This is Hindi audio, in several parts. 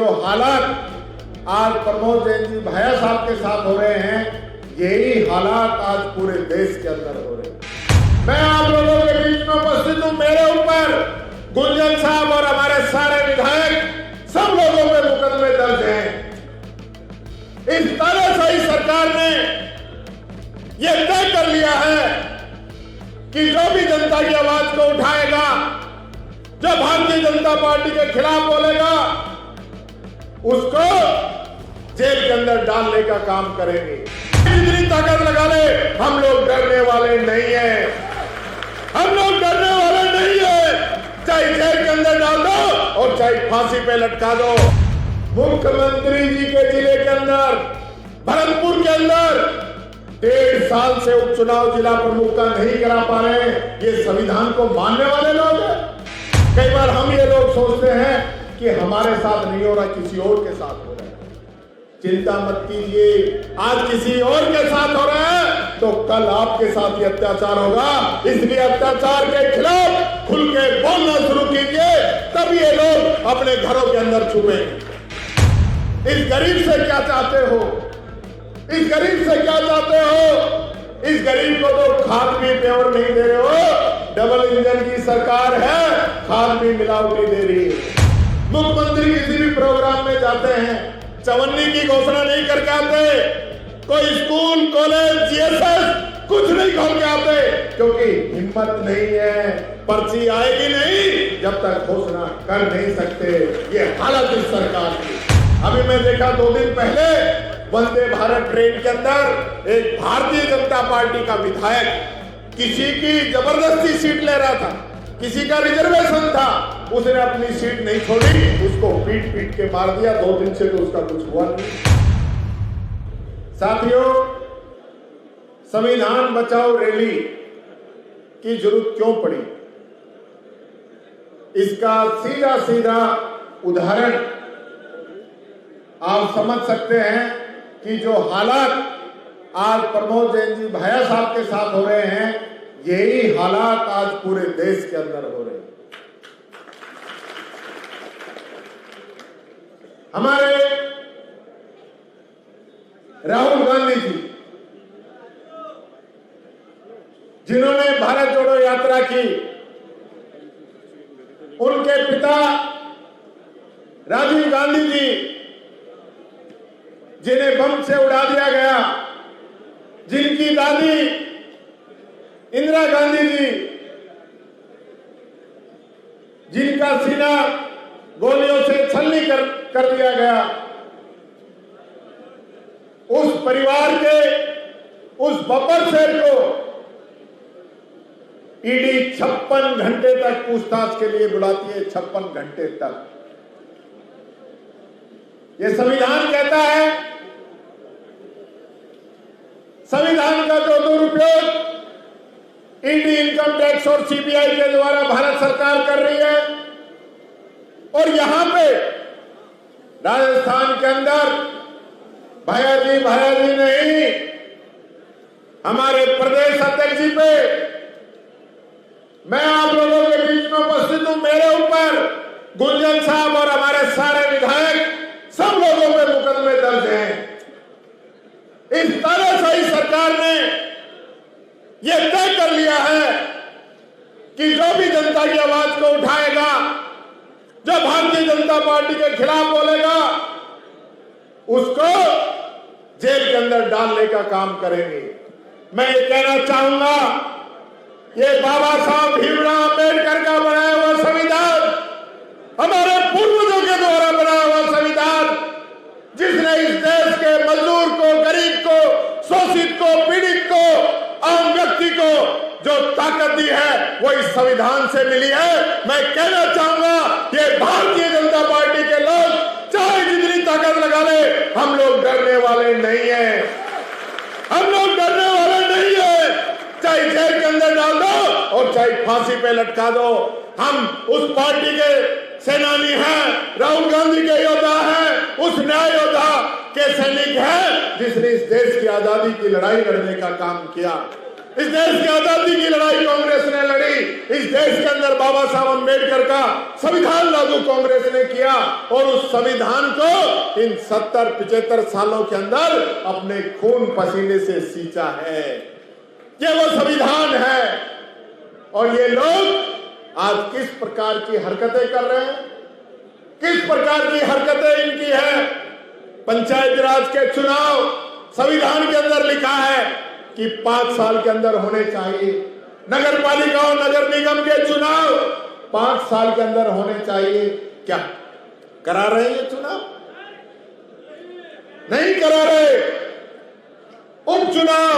जो हालात आज प्रमोद जैन जी भैया साहब के साथ हो रहे हैं, यही हालात आज पूरे देश के अंदर हो रहे हैं। मैं आप लोगों के बीच में उपस्थित हूं। मेरे ऊपर गुंजन साहब और हमारे सारे विधायक सब लोगों पे मुकदमे दर्ज हैं। इस तरह से ही सरकार ने यह तय कर लिया है कि जो भी जनता की आवाज को उठाएगा, जो भारतीय जनता पार्टी के खिलाफ बोलेगा, उसको जेल के अंदर डालने का काम करेंगे। जितनी ताकत लगा ले, हम लोग डरने वाले नहीं हैं। हम लोग डरने वाले नहीं हैं। चाहे जेल के अंदर डाल दो और चाहे फांसी पे लटका दो। मुख्यमंत्री जी के जिले के अंदर, भरतपुर के अंदर 1.5 साल से उपचुनाव जिला प्रमुख का नहीं करा पा रहे हैं। ये संविधान को मानने वाले लोग हैं। कई बार हम ये लोग सोचते हैं कि हमारे साथ नहीं हो रहा, किसी और के साथ हो रहा है। चिंता मत कीजिए, आज किसी और के साथ हो रहा है तो कल आपके साथ ही अत्याचार होगा। इसलिए अत्याचार के खिलाफ खुल के बोलना शुरू कीजिए, तब ये लोग अपने घरों के अंदर छुपेंगे। इस गरीब से क्या चाहते हो? इस गरीब से क्या चाहते हो? इस गरीब को तो खाद भी प्योर नहीं दे रहे हो। डबल इंजन की सरकार है, खाद भी मिलावटी दे रही है। मुख्यमंत्री किसी भी प्रोग्राम में जाते हैं, चवन्नी की घोषणा नहीं करके आते। कोई स्कूल, कॉलेज, जीएसएस कुछ नहीं खोल के आते, क्योंकि हिम्मत नहीं है। पर्ची आएगी नहीं जब तक घोषणा कर नहीं सकते। ये हालत इस सरकार की। अभी मैं देखा 2 दिन पहले वंदे भारत ट्रेन के अंदर एक भारतीय जनता पार्टी का विधायक किसी की जबरदस्ती सीट ले रहा था, किसी का रिजर्वेशन था, उसने अपनी सीट नहीं छोड़ी, उसको पीट पीट के मार दिया। 2 दिन से तो उसका कुछ हुआ नहीं। साथियों, संविधान बचाओ रैली की जरूरत क्यों पड़ी? इसका सीधा सीधा उदाहरण आप समझ सकते हैं कि जो हालात आज प्रमोद जैन जी भैया साहब के साथ हो रहे हैं, यही हालात आज पूरे देश के अंदर हो रहे हैं। हमारे राहुल गांधी जी, जिन्होंने भारत जोड़ो यात्रा की, उनके पिता राजीव गांधी जी, जिन्हें बम से उड़ा दिया गया, जिनकी दादी इंदिरा गांधी जी, जिनका सीना गोलियों से छलनी कर दिया गया, उस परिवार के उस बब्बर शेर को ईडी 56 घंटे तक पूछताछ के लिए बुलाती है। 56 घंटे तक। यह संविधान कहता है, संविधान का जो दुरुपयोग ईडी, इनकम टैक्स और सीबीआई के द्वारा भारत सरकार कर रही है, और यहां पे राजस्थान के अंदर भैया जी नहीं, हमारे प्रदेश अध्यक्ष जी पे मैं आप लोगों के बीच में उपस्थित हूं। मेरे ऊपर गुंजन साहब और हमारे सारे विधायक सब लोगों पे मुकदमे दर्ज हैं। इस तरह से ही सरकार ने यह तय कर लिया है कि जो भी जनता की आवाज को उठाएगा, जो भारतीय जनता पार्टी के खिलाफ बोलेगा, उसको जेल के अंदर डालने का काम करेंगे। मैं ये कहना चाहूंगा, ये बाबा साहब भीमराव अंबेडकर का बनाया हुआ संविधान, हमारे पूर्वजों के द्वारा बनाया हुआ संविधान, जिसने इस देश के मजदूर को, गरीब को, शोषित को, पीड़ित को, आम व्यक्ति को जो ताकत दी है, वो इस संविधान से मिली है। मैं कहना चाहूंगा, ये भारतीय जनता पार्टी के लोग चाहे जितनी ताकत लगा ले, हम लोग डरने वाले नहीं हैं। हम लोग डरने वाले नहीं हैं। चाहे जेल के अंदर डाल दो और चाहे फांसी पे लटका दो। हम उस पार्टी के सेनानी हैं, राहुल गांधी के योद्धा हैं, उस न्याय योद्धा के सैनिक हैं, जिसने इस देश की आजादी की लड़ाई लड़ने का काम किया। इस देश की आजादी की लड़ाई कांग्रेस ने लड़ी। इस देश के अंदर बाबा साहब अम्बेडकर का संविधान लागू कांग्रेस ने किया और उस संविधान को इन 70-75 सालों के अंदर अपने खून पसीने से सींचा है। ये वो संविधान है। और ये लोग आज किस प्रकार की हरकतें कर रहे हैं, किस प्रकार की हरकतें इनकी है। पंचायत राज के चुनाव संविधान के अंदर लिखा है कि 5 साल के अंदर होने चाहिए। नगर पालिका और नगर निगम के चुनाव 5 साल के अंदर होने चाहिए। क्या करा रहे हैं ये चुनाव? नहीं करा रहे। उपचुनाव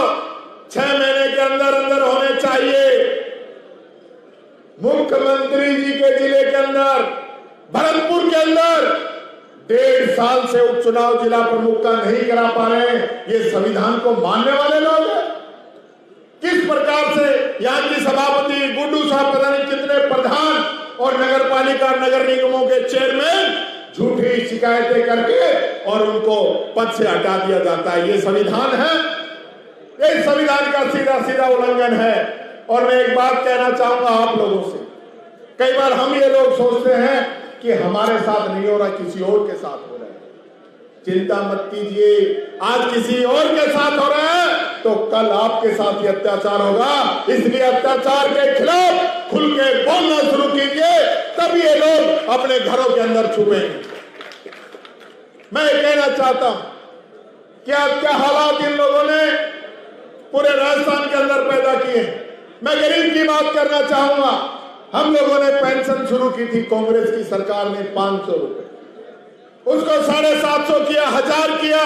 6 महीने के अंदर अंदर होने चाहिए। मुख्यमंत्री जी के जिले के अंदर, भरतपुर के अंदर 1.5 साल से उपचुनाव जिला प्रमुख का नहीं करा पा रहे हैं। ये संविधान को मानने वाले लोग हैं। किस प्रकार से यहाँ की सभापति गुड्डू साहब, पता नहीं कितने प्रधान और नगर पालिका नगर निगमों के चेयरमैन झूठी शिकायतें करके और उनको पद से हटा दिया जाता है। ये संविधान है। ये संविधान का सीधा सीधा उल्लंघन है। और मैं एक बात कहना चाहूंगा आप लोगों से। कई बार हम ये लोग सोचते हैं कि हमारे साथ नहीं हो रहा, किसी और के साथ हो रहा है। चिंता मत कीजिए, आज किसी और के साथ हो रहा है तो कल आपके साथ ही अत्याचार होगा। इसलिए अत्याचार के खिलाफ खुल के बोलना शुरू कीजिए, तब ये लोग अपने घरों के अंदर छुपेंगे। मैं कहना चाहता हूं, क्या हालात इन लोगों ने पूरे राजस्थान के अंदर पैदा किए। मैं गरीब की बात करना चाहूंगा। हम लोगों ने पेंशन शुरू की थी, कांग्रेस की सरकार ने 500 रुपए, उसको 750 किया, 1000 किया।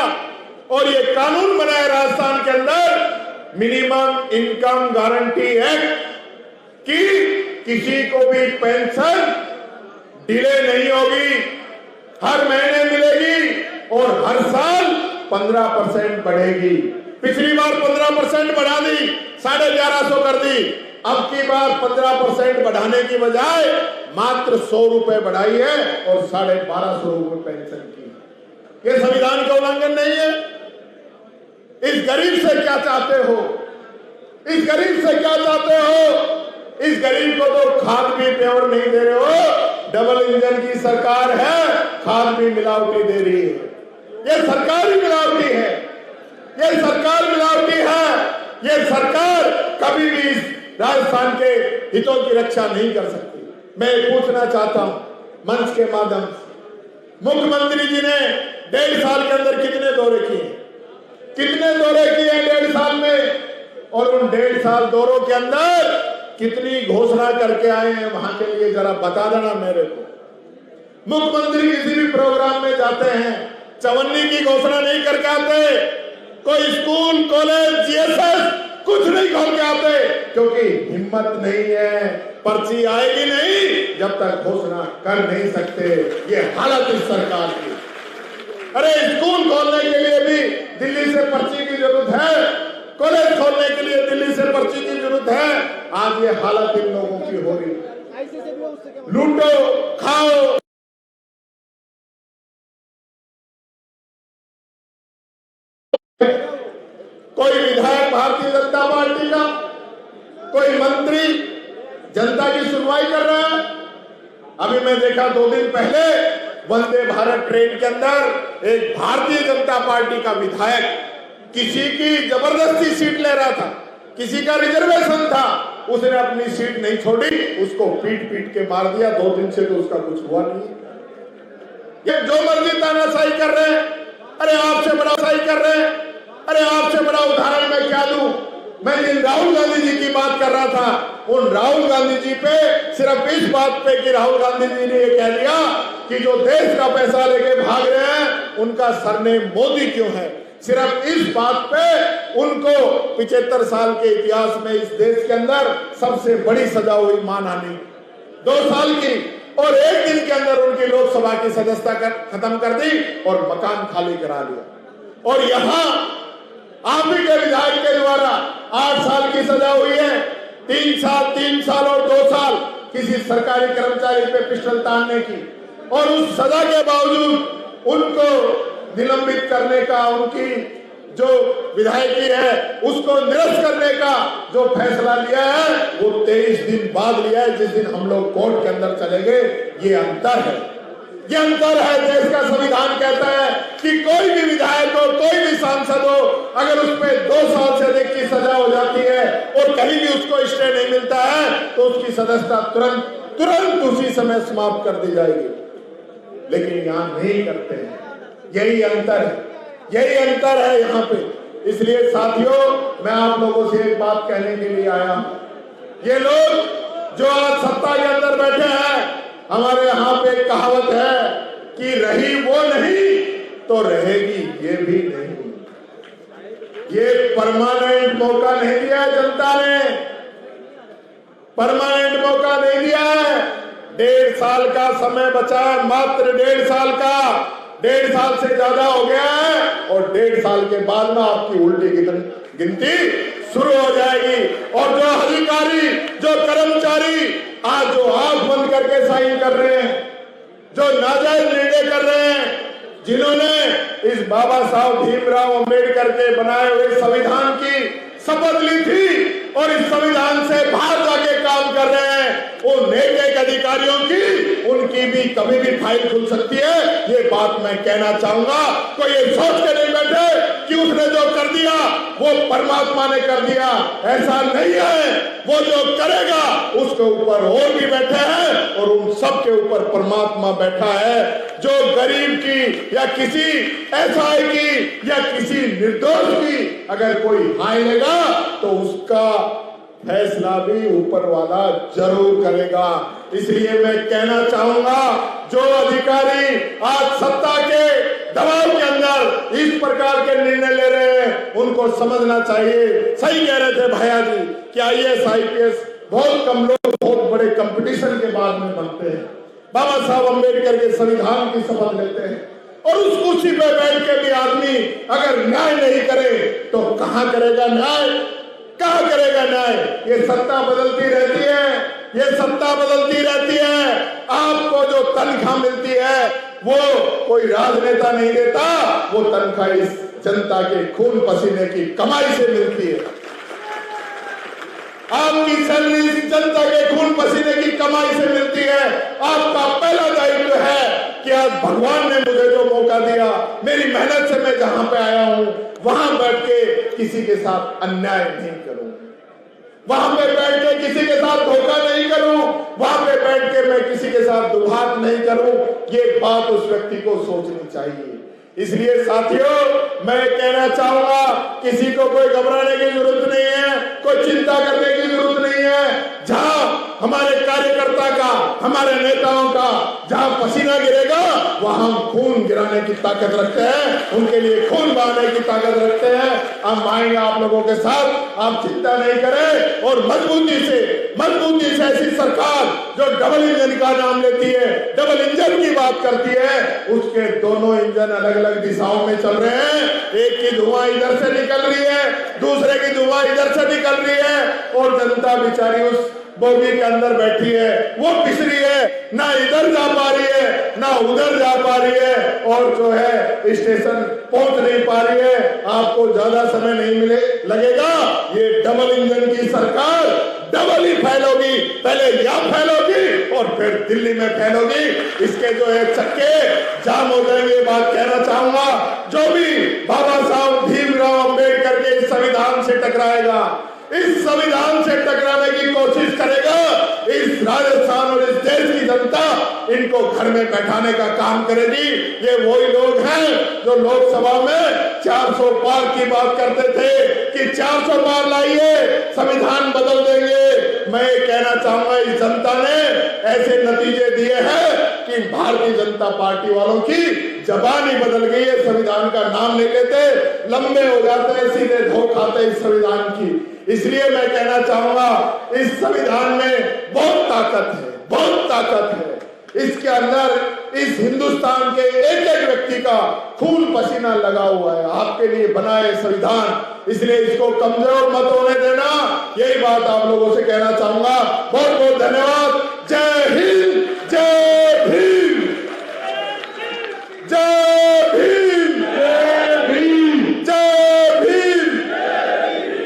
और ये कानून बनाया राजस्थान के अंदर मिनिमम इनकम गारंटी एक्ट कि किसी को भी पेंशन डिले नहीं होगी, हर महीने मिलेगी और हर साल 15% बढ़ेगी। पिछली बार 15% बढ़ा दी, 1150 कर दी। अब की बार 15% बढ़ाने की बजाय मात्र 100 रुपए बढ़ाई है और 1250 रुपए पेंशन की। ये संविधान का उल्लंघन नहीं है? इस गरीब से क्या चाहते हो? इस गरीब से क्या चाहते हो? इस गरीब को तो खाद भी प्योर नहीं दे रहे हो। डबल इंजन की सरकार है, खाद भी मिलावटी दे रही है। ये सरकार ही मिलावटी है। ये सरकार मिलावटी है। ये सरकार कभी भी इस राजस्थान के हितों की रक्षा नहीं कर सकती। मैं पूछना चाहता हूं मंच के माध्यम से, मुख्यमंत्री जी ने 1.5 साल के अंदर कितने दौरे किए? कितने दौरे किए 1.5 साल में? और उन 1.5 साल दौरों के अंदर कितनी घोषणा करके आए हैं वहां के लिए जरा बता देना मेरे को। मुख्यमंत्री किसी भी प्रोग्राम में जाते हैं, चवन्नी की घोषणा नहीं करके आते, कोई स्कूल कॉलेज जीएसएस कुछ नहीं खोल के आते, क्योंकि हिम्मत नहीं है। पर्ची आएगी नहीं जब तक घोषणा कर नहीं सकते। ये हालत इस सरकार की। अरे स्कूल खोलने के लिए भी दिल्ली से पर्ची की जरूरत है, कॉलेज खोलने के लिए दिल्ली से पर्ची की जरूरत है। आज ये हालत इन लोगों की हो रही है। लूटो खाओ। कोई विधायक भारतीय जनता पार्टी का, कोई मंत्री जनता की सुनवाई कर रहा है। अभी मैं देखा 2 दिन पहले वंदे भारत ट्रेन के अंदर एक भारतीय जनता पार्टी का विधायक किसी की जबरदस्ती सीट ले रहा था, किसी का रिजर्वेशन था, उसने अपनी सीट नहीं छोड़ी, उसको पीट पीट के मार दिया। 2 दिन से तो उसका कुछ हुआ नहीं। ये जो मर्जी तानाशाही कर रहे हैं। अरे आपसे बड़ा शाही कर रहे हैं। अरे आपसे बड़ा उदाहरण मैं क्या दूं? मैं जिन राहुल गांधी जी की बात कर रहा था, उन राहुल गांधी जी पे सिर्फ इस बात पे कि राहुल गांधी जी ने ये कह दिया कि जो देश का पैसा लेके भाग रहे हैं उनका सरनेम मोदी क्यों है। सिर्फ इस बात पे उनको 75 साल के इतिहास में इस देश के अंदर सबसे बड़ी सजा हुई मानहानि 2 साल की, और 1 दिन के अंदर उनकी लोकसभा की सदस्यता खत्म कर दी और मकान खाली करा लिया। और यहाँ आप ही के विधायक के द्वारा 8 साल की सजा हुई है, 3 साल और 2 साल किसी सरकारी कर्मचारी पे पिस्टल तानने की, और उस सजा के बावजूद उनको निलंबित करने का, उनकी जो विधायकी है उसको निरस्त करने का जो फैसला लिया है वो 23 दिन बाद लिया है, जिस दिन हम लोग कोर्ट के अंदर चलेंगे। ये अंतर है, ये अंतर है। देश का संविधान कहता है कि कोई भी विधायक हो, कोई भी सांसद हो, अगर उसमें 2 साल से अधिक की सजा हो जाती है और कहीं भी उसको स्टे नहीं मिलता है तो उसकी सदस्यता तुरंत उसी समय समाप्त कर दी जाएगी। लेकिन यहां नहीं करते हैं, यही अंतर है, यही अंतर है यहाँ पे। इसलिए साथियों, मैं आप लोगों से एक बात कहने के लिए आया हूं। ये लोग जो आज सत्ता के अंदर बैठे हैं, हमारे यहाँ पे एक कहावत है कि रही वो नहीं तो रहेगी ये भी नहीं। ये परमानेंट मौका नहीं दिया है जनता ने, परमानेंट मौका नहीं दिया है। 1.5 साल का समय बचा है, मात्र 1.5 साल का। 1.5 साल से ज्यादा हो गया है और 1.5 साल के बाद में आपकी उल्टी गिनती शुरू हो जाएगी। और जो अधिकारी, जो कर्मचारी आज जो आंख बंद करके साइन कर रहे हैं, जो नाजायज निर्णय कर रहे हैं, जिन्होंने इस बाबा साहब भीमराव अंबेडकर के बनाए हुए संविधान की शपथ ली थी और इस संविधान से बाहर जाके काम कर रहे हैं, उन एक अधिकारियों की, उनकी भी कभी भी फाइल खुल सकती है। ये बात मैं कहना चाहूंगा। कोई ये सोच के नहीं बैठे कि उसने जो कर दिया वो परमात्मा ने कर दिया, ऐसा नहीं है। वो जो करेगा उसके ऊपर और भी बैठे हैं और उन सब के ऊपर परमात्मा बैठा है। जो गरीब की या किसी एसआई की या किसी निर्दोष की अगर कोई हाय लेगा तो उसका फैसला भी ऊपर वाला जरूर करेगा। इसलिए मैं कहना चाहूंगा, जो अधिकारी आज सत्ता के दबाव के अंदर इस प्रकार के निर्णय ले रहे हैं, उनको समझना चाहिए। सही कह रहे थे भैया जी कि IAS IPS बहुत कम लोग बहुत बड़े कंपटीशन के बाद में बनते हैं। बाबा साहब अम्बेडकर के संविधान की शपथ लेते हैं और उस कुर्सी पे बैठ के भी आदमी अगर न्याय नहीं करे तो कहां करेगा न्याय, कहां करेगा न्याय। ये सत्ता बदलती रहती है, ये सत्ता बदलती रहती है। आपको जो तनख्वाह मिलती है वो कोई राजनेता नहीं देता, वो तनख्वाह इस जनता के खून पसीने की कमाई से मिलती है। आपकी सैलरी जनता के खून पसीने की कमाई से मिलती है। आपका पहला दायित्व है कि आज भगवान ने मुझे जो मौका दिया, मेरी मेहनत से मैं जहां पे आया हूं वहां बैठ के किसी के साथ अन्याय नहीं करूं, वहां पे बैठ के किसी के साथ धोखा नहीं करूं, वहां पे बैठ के मैं किसी के साथ दुर्भाग नहीं करूं। ये बात उस व्यक्ति को सोचनी चाहिए। इसलिए साथियों, मैं कहना चाहूंगा, किसी को कोई घबराने की जरूरत नहीं है, कोई चिंता करने की जरूरत नहीं है। जहां हमारे कार्यकर्ता का, हमारे नेताओं का जहां पसीना गिरेगा वहां हम खून गिराने की ताकत रखते हैं, उनके लिए खून बहाने की ताकत रखते हैं। हम आएंगे आप लोगों के साथ, आप चिंता नहीं करें। और मजबूती से ऐसी सरकार जो डबल इंजन का नाम लेती है, डबल इंजन की बात करती है, उसके दोनों इंजन अलग अलग दिशाओं में चल रहे हैं। एक की धुआं इधर से निकल रही है, दूसरे की धुआं इधर से निकल रही है और जनता बेचारी उस बोगी के अंदर बैठी है, वो पिस रही है, ना इधर जा पा रही है ना उधर जा पा रही है और जो है स्टेशन पहुंच नहीं पा रही है। आपको ज्यादा समय नहीं लगेगा। ये डबल इंजन की सरकार डबल ही फैलोगी, पहले यहाँ फैलोगी और फिर दिल्ली में फैलोगी। इसके जो है चक्के जाम हो जाएंगे। ये बात कहना चाहूंगा, जो भी बाबा साहब भीमराव अंबेडकर के इस संविधान से टकराएगा, इस संविधान से टकराने की कोशिश करेगा, इस राजस्थान और इस देश की जनता इनको घर में बैठाने का काम करेगी। ये वही लोग हैं जो लोकसभा में 400 पार की बात करते थे कि 400 पार लाइए, संविधान बदल देंगे। मैं कहना चाहूंगा, इस जनता ने ऐसे नतीजे दिए हैं कि भारतीय जनता पार्टी वालों की जबान ही बदल गई है। संविधान का नाम नहीं लेते, लंबे हो जाते हैं, सीधे धो खाते इस संविधान की। इसलिए मैं कहना चाहूंगा, इस संविधान में बहुत ताकत है, बहुत ताकत है। इसके अंदर इस हिंदुस्तान के एक एक व्यक्ति का खून पसीना लगा हुआ है, आपके लिए बना है संविधान। इसलिए इसको कमजोर मत होने देना, यही बात आप लोगों से कहना चाहूंगा। बहुत बहुत धन्यवाद।